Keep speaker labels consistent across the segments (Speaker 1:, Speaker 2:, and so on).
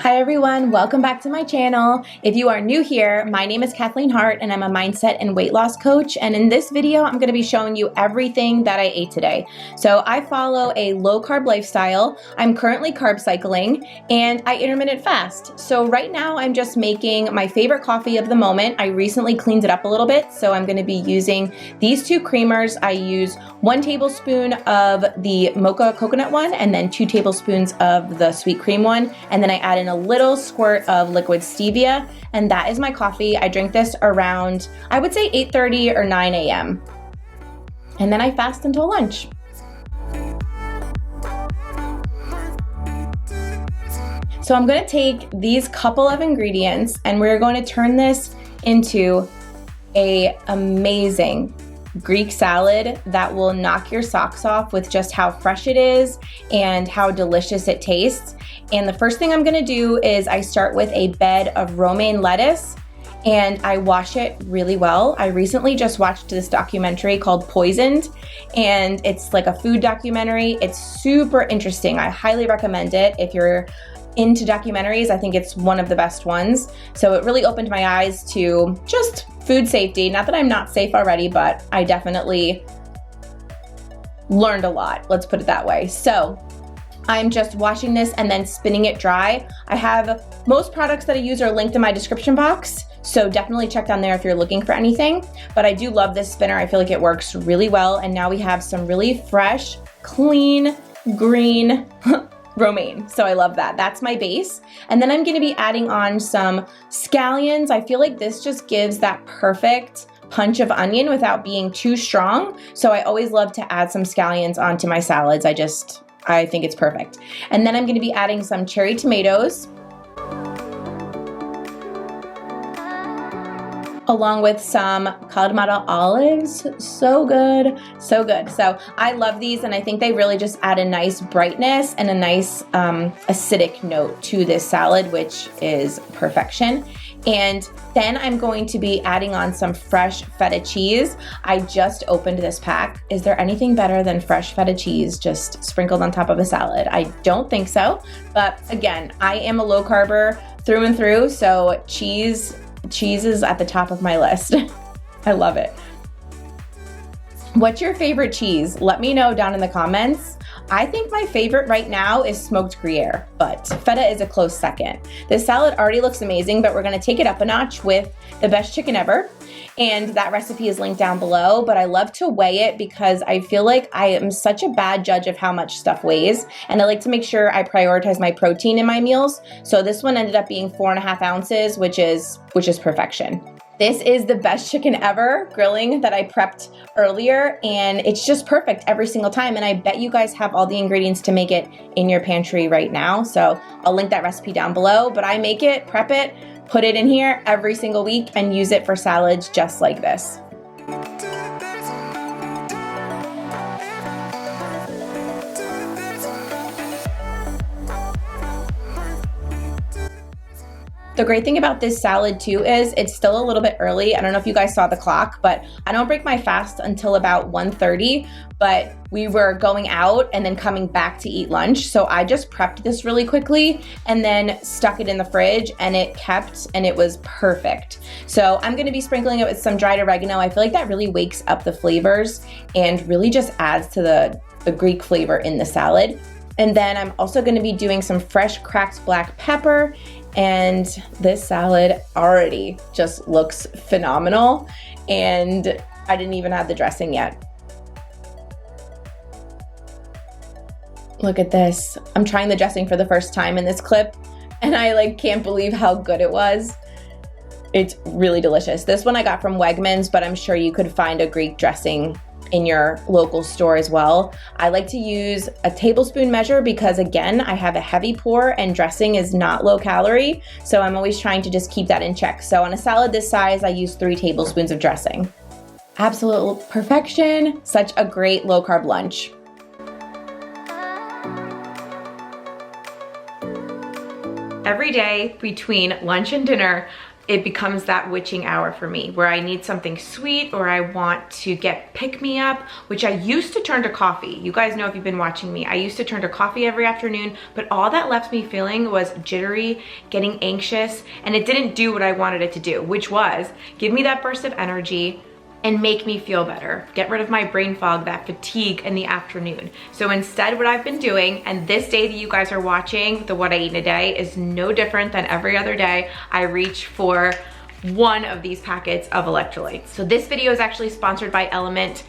Speaker 1: Hi everyone, welcome back to my channel. If you are new here, my name is Kathleen Hart and I'm a mindset and weight loss coach, and in this video I'm going to be showing you everything that I ate today. So I follow a low carb lifestyle. I'm currently carb cycling and I intermittent fast. So right now I'm just making my favorite coffee of the moment. I recently cleaned it up a little bit, so I'm going to be using these two creamers. I use 1 tablespoon of the mocha coconut one and then 2 tablespoons of the sweet cream one, and then I add in a little squirt of liquid stevia, and that is my coffee. I drink this around, I would say 8:30 or 9 a.m. and then I fast until lunch. So I'm going to take these couple of ingredients and we're going to turn this into an amazing Greek salad that will knock your socks off with just how fresh it is and how delicious it tastes. And the first thing I'm gonna do is I start with a bed of romaine lettuce and I wash it really well. I recently just watched this documentary called Poisoned, and it's like a food documentary. It's super interesting. I highly recommend it if you're into documentaries. I think it's one of the best ones. So it really opened my eyes to just food safety. Not that I'm not safe already, but I definitely learned a lot. Let's put it that way. So I'm just washing this and then spinning it dry. I have most products that I use are linked in my description box, so definitely check down there if you're looking for anything. But I do love this spinner. I feel like it works really well. And now we have some really fresh, clean, green romaine. So I love that. That's my base. And then I'm going to be adding on some scallions. I feel like this just gives that perfect punch of onion without being too strong. So I always love to add some scallions onto my salads. I think it's perfect. And then I'm going to be adding some cherry tomatoes along with some Kalamata olives. So good, so good. So I love these, and I think they really just add a nice brightness and a nice acidic note to this salad, which is perfection. And then I'm going to be adding on some fresh feta cheese. I just opened this pack. Is there anything better than fresh feta cheese just sprinkled on top of a salad? I don't think so. But again, I am a low carber through and through, so cheese is at the top of my list. I love it. What's your favorite cheese? Let me know down in the comments. I think my favorite right now is smoked Gruyere, but feta is a close second. This salad already looks amazing, but we're gonna take it up a notch with the best chicken ever. And that recipe is linked down below, but I love to weigh it because I feel like I am such a bad judge of how much stuff weighs. And I like to make sure I prioritize my protein in my meals. So this one ended up being 4.5 ounces, which is perfection. This is the best chicken ever grilling that I prepped earlier, and it's just perfect every single time. And I bet you guys have all the ingredients to make it in your pantry right now. So I'll link that recipe down below, but I make it, prep it, put it in here every single week and use it for salads just like this. The great thing about this salad too is it's still a little bit early. I don't know if you guys saw the clock, but I don't break my fast until about 1:30, but we were going out and then coming back to eat lunch. So I just prepped this really quickly and then stuck it in the fridge, and it kept, and it was perfect. So I'm gonna be sprinkling it with some dried oregano. I feel like that really wakes up the flavors and really just adds to the Greek flavor in the salad. And then I'm also gonna be doing some fresh cracked black pepper, and this salad already just looks phenomenal, and I didn't even have the dressing yet. Look at this. I'm trying the dressing for the first time in this clip, and I can't believe how good it was. It's really delicious. This one I got from Wegmans, but I'm sure you could find a Greek dressing in your local store as well. I like to use a tablespoon measure because, again, I have a heavy pour and dressing is not low calorie, so I'm always trying to just keep that in check. So on a salad this size, I use 3 tablespoons of dressing. Absolute perfection. Such a great low carb lunch. Every day between lunch and dinner, it becomes that witching hour for me where I need something sweet or I want to get pick-me-up, which I used to turn to coffee. You guys know if you've been watching me, I used to turn to coffee every afternoon, but all that left me feeling was jittery, getting anxious, and it didn't do what I wanted it to do, which was give me that burst of energy and make me feel better. Get rid of my brain fog, that fatigue in the afternoon. So instead what I've been doing, and this day that you guys are watching, the What I Eat in a Day, is no different than every other day, I reach for one of these packets of electrolytes. So this video is actually sponsored by Element.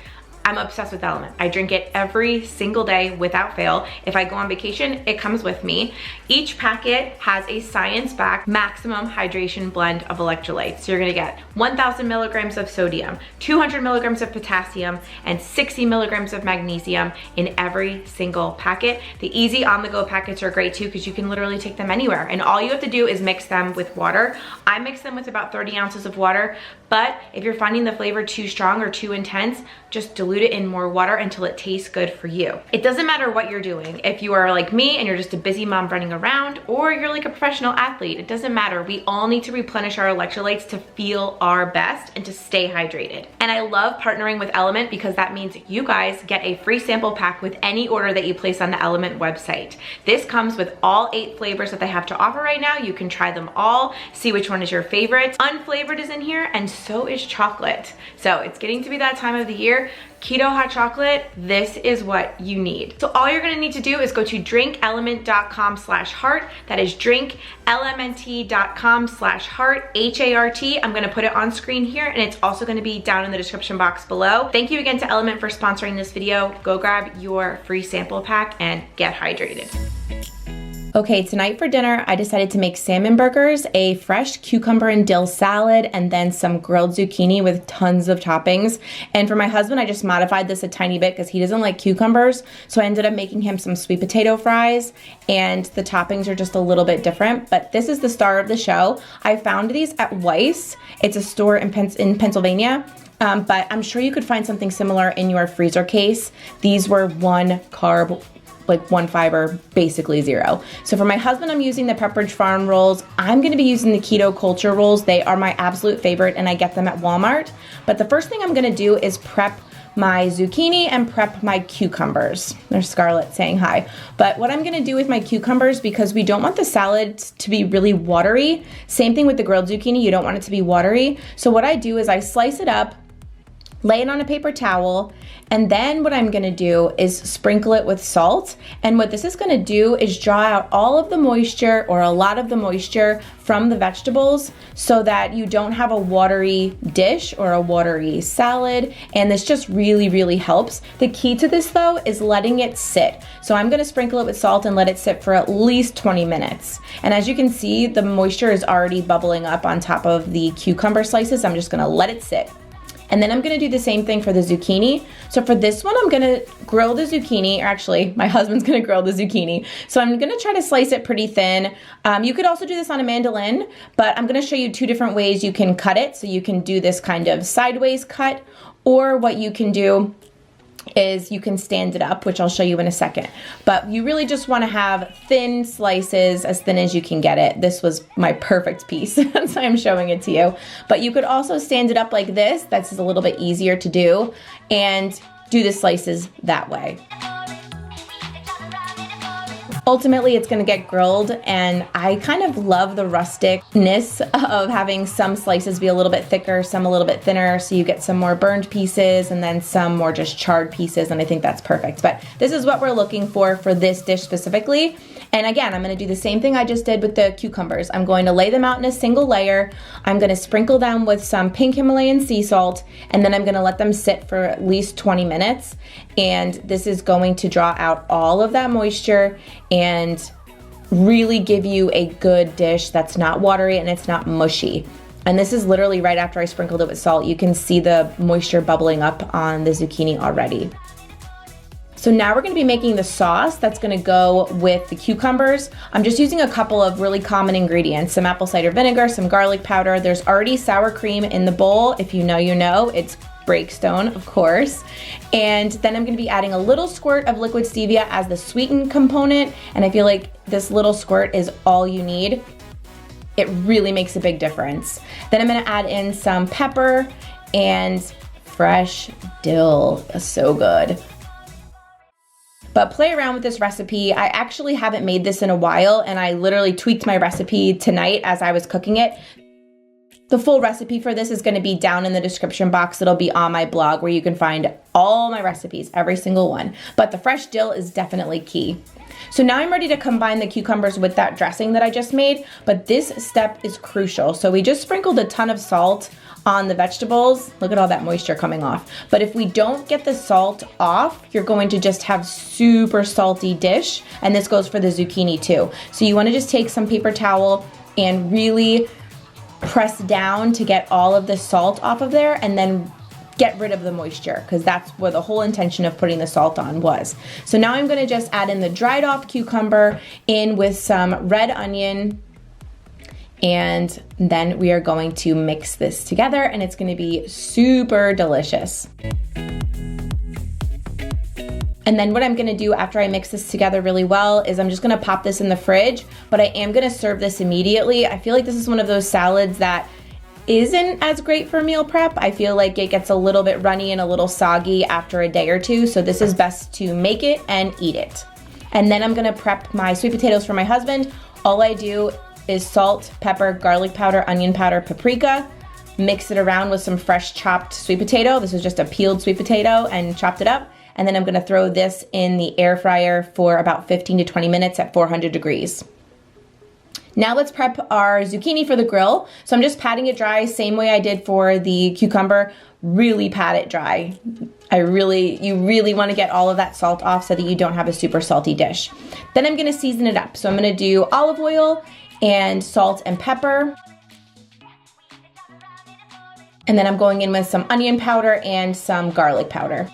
Speaker 1: I'm obsessed with Element. I drink it every single day without fail. If I go on vacation, it comes with me. Each packet has a science-backed maximum hydration blend of electrolytes. So you're gonna get 1,000 milligrams of sodium, 200 milligrams of potassium, and 60 milligrams of magnesium in every single packet. The easy on-the-go packets are great too because you can literally take them anywhere. And all you have to do is mix them with water. I mix them with about 30 ounces of water, but if you're finding the flavor too strong or too intense, just dilute it in more water until it tastes good for you. It doesn't matter what you're doing. If you are like me and you're just a busy mom running around, or you're like a professional athlete, it doesn't matter. We all need to replenish our electrolytes to feel our best and to stay hydrated. And I love partnering with Element because that means you guys get a free sample pack with any order that you place on the Element website. This comes with all 8 flavors that they have to offer right now. You can try them all, see which one is your favorite. Unflavored is in here, and so is chocolate. So it's getting to be that time of the year. Keto hot chocolate, this is what you need. So all you're gonna need to do is go to drinkelement.com/heart. That is drinklmnt.com/heart, H-A-R-T. I'm gonna put it on screen here, and it's also gonna be down in the description box below. Thank you again to Element for sponsoring this video. Go grab your free sample pack and get hydrated. Okay, tonight for dinner, I decided to make salmon burgers, a fresh cucumber and dill salad, and then some grilled zucchini with tons of toppings. And for my husband, I just modified this a tiny bit because he doesn't like cucumbers. So I ended up making him some sweet potato fries, and the toppings are just a little bit different. But this is the star of the show. I found these at Weis. It's a store in Pennsylvania. But I'm sure you could find something similar in your freezer case. These were 1 carb, like 1 fiber, basically 0. So for my husband, I'm using the Pepperidge Farm rolls. I'm gonna be using the Keto Culture rolls. They are my absolute favorite, and I get them at Walmart. But the first thing I'm gonna do is prep my zucchini and prep my cucumbers. There's Scarlett saying hi. But what I'm gonna do with my cucumbers, because we don't want the salad to be really watery, same thing with the grilled zucchini, you don't want it to be watery. So what I do is I slice it up, lay it on a paper towel, and then what I'm gonna do is sprinkle it with salt. And what this is gonna do is draw out all of the moisture, or a lot of the moisture, from the vegetables so that you don't have a watery dish or a watery salad. And this just really, really helps. The key to this though is letting it sit. So I'm gonna sprinkle it with salt and let it sit for at least 20 minutes. And as you can see, the moisture is already bubbling up on top of the cucumber slices. I'm just gonna let it sit. And then I'm gonna do the same thing for the zucchini. So for this one, I'm gonna grill the zucchini, or actually my husband's gonna grill the zucchini. So I'm gonna try to slice it pretty thin. You could also do this on a mandolin, but I'm gonna show you 2 different ways you can cut it. So you can do this kind of sideways cut, or what you can do is you can stand it up, which I'll show you in a second. But you really just want to have thin slices, as thin as you can get it. This was my perfect piece, that's why I'm showing it to you. But you could also stand it up like this. That's a little bit easier to do, and do the slices that way. Ultimately, it's gonna get grilled, and I kind of love the rusticness of having some slices be a little bit thicker, some a little bit thinner, so you get some more burned pieces and then some more just charred pieces, and I think that's perfect. But this is what we're looking for this dish specifically. And again, I'm gonna do the same thing I just did with the cucumbers. I'm going to lay them out in a single layer. I'm gonna sprinkle them with some pink Himalayan sea salt, and then I'm gonna let them sit for at least 20 minutes. And this is going to draw out all of that moisture and really give you a good dish that's not watery and it's not mushy. And this is literally right after I sprinkled it with salt. You can see the moisture bubbling up on the zucchini already. So now we're gonna be making the sauce that's gonna go with the cucumbers. I'm just using a couple of really common ingredients, some apple cider vinegar, some garlic powder. There's already sour cream in the bowl. If you know, you know. It's Breakstone, of course. And then I'm gonna be adding a little squirt of liquid stevia as the sweetened component. And I feel like this little squirt is all you need. it really makes a big difference. Then I'm gonna add in some pepper and fresh dill. That's so good. But play around with this recipe. I actually haven't made this in a while, and I literally tweaked my recipe tonight as I was cooking it. The full recipe for this is gonna be down in the description box. It'll be on my blog where you can find all my recipes, every single one. But the fresh dill is definitely key. So now I'm ready to combine the cucumbers with that dressing that I just made, but this step is crucial. So we just sprinkled a ton of salt on the vegetables. Look at all that moisture coming off. But if we don't get the salt off, you're going to just have super salty dish, and this goes for the zucchini too. So you wanna just take some paper towel and really press down to get all of the salt off of there, and then get rid of the moisture, because that's where the whole intention of putting the salt on was. So now I'm gonna just add in the dried off cucumber in with some red onion, and then we are going to mix this together, and it's gonna be super delicious. And then what I'm gonna do after I mix this together really well is I'm just gonna pop this in the fridge, but I am gonna serve this immediately. I feel like this is one of those salads that isn't as great for meal prep. I feel like it gets a little bit runny and a little soggy after a day or two, so this is best to make it and eat it. And then I'm gonna prep my sweet potatoes for my husband. All I do is salt, pepper, garlic powder, onion powder, paprika, mix it around with some fresh chopped sweet potato. This is just a peeled sweet potato and chopped it up. And then I'm gonna throw this in the air fryer for about 15 to 20 minutes at 400 degrees. Now let's prep our zucchini for the grill. So I'm just patting it dry, same way I did for the cucumber. Really pat it dry. You really wanna get all of that salt off so that you don't have a super salty dish. Then I'm gonna season it up. So I'm gonna do olive oil and salt and pepper. And then I'm going in with some onion powder and some garlic powder.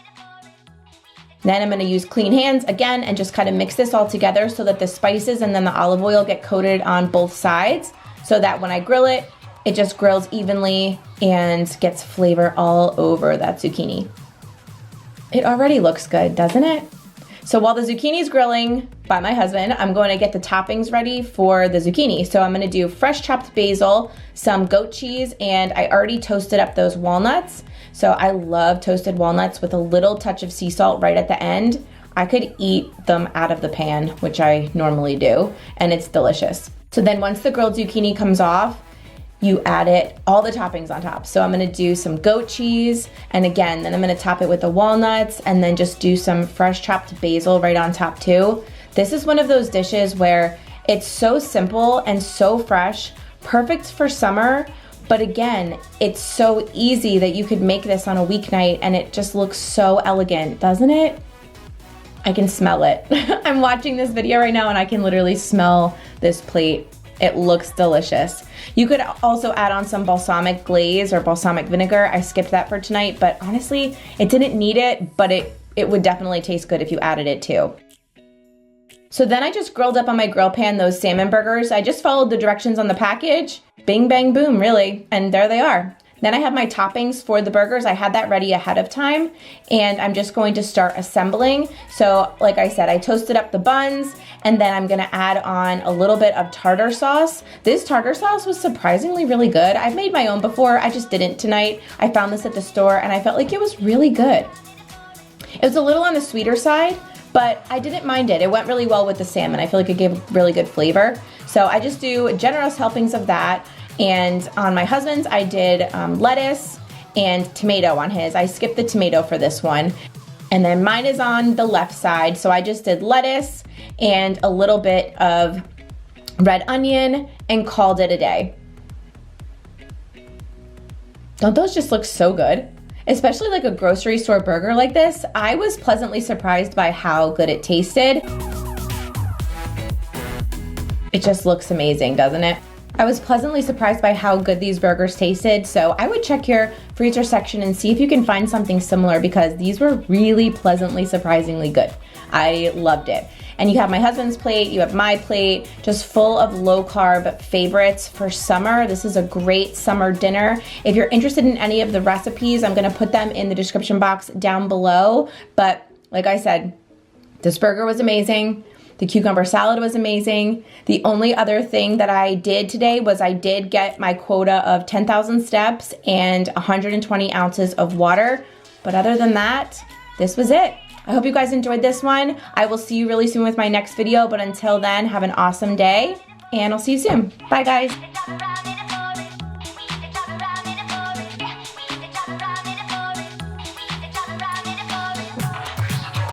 Speaker 1: Then I'm gonna use clean hands again and just kind of mix this all together so that the spices and then the olive oil get coated on both sides, so that when I grill it, it just grills evenly and gets flavor all over that zucchini. It already looks good, doesn't it? So while the zucchini is grilling by my husband, I'm going to get the toppings ready for the zucchini. So I'm gonna do fresh chopped basil, some goat cheese, and I already toasted up those walnuts. So I love toasted walnuts with a little touch of sea salt right at the end. I could eat them out of the pan, which I normally do, and it's delicious. So then once the grilled zucchini comes off, you add it, all the toppings on top. So I'm gonna do some goat cheese, and again, then I'm gonna top it with the walnuts, and then just do some fresh chopped basil right on top too. This is one of those dishes where it's so simple and so fresh, perfect for summer, but again, it's so easy that you could make this on a weeknight and it just looks so elegant, doesn't it? I can smell it. I'm watching this video right now and I can literally smell this plate. It looks delicious. You could also add on some balsamic glaze or balsamic vinegar. I skipped that for tonight, but honestly, it didn't need it, but it would definitely taste good if you added it too. So then I just grilled up on my grill pan those salmon burgers. I just followed the directions on the package. Bing, bang, boom, really. And there they are. Then I have my toppings for the burgers. I had that ready ahead of time, and I'm just going to start assembling. So like I said, I toasted up the buns, and then I'm gonna add on a little bit of tartar sauce. This tartar sauce was surprisingly really good. I've made my own before, I just didn't tonight. I found this at the store, and I felt like it was really good. It was a little on the sweeter side, but I didn't mind it. It went really well with the salmon. I feel like it gave really good flavor. So I just do generous helpings of that. And on my husband's, I did lettuce and tomato on his. I skipped the tomato for this one. And then mine is on the left side. So I just did lettuce and a little bit of red onion and called it a day. Don't those just look so good? Especially like a grocery store burger like this. I was pleasantly surprised by how good it tasted. It just looks amazing, doesn't it? I was pleasantly surprised by how good these burgers tasted, so I would check your freezer section and see if you can find something similar, because these were really pleasantly surprisingly good. I loved it. And you have my husband's plate, you have my plate, just full of low carb favorites for summer. This is a great summer dinner. If you're interested in any of the recipes, I'm gonna put them in the description box down below. But like I said, this burger was amazing. The cucumber salad was amazing. The only other thing that I did today was I did get my quota of 10,000 steps and 120 ounces of water. But other than that, this was it. I hope you guys enjoyed this one. I will see you really soon with my next video, but until then, have an awesome day, and I'll see you soon. Bye, guys.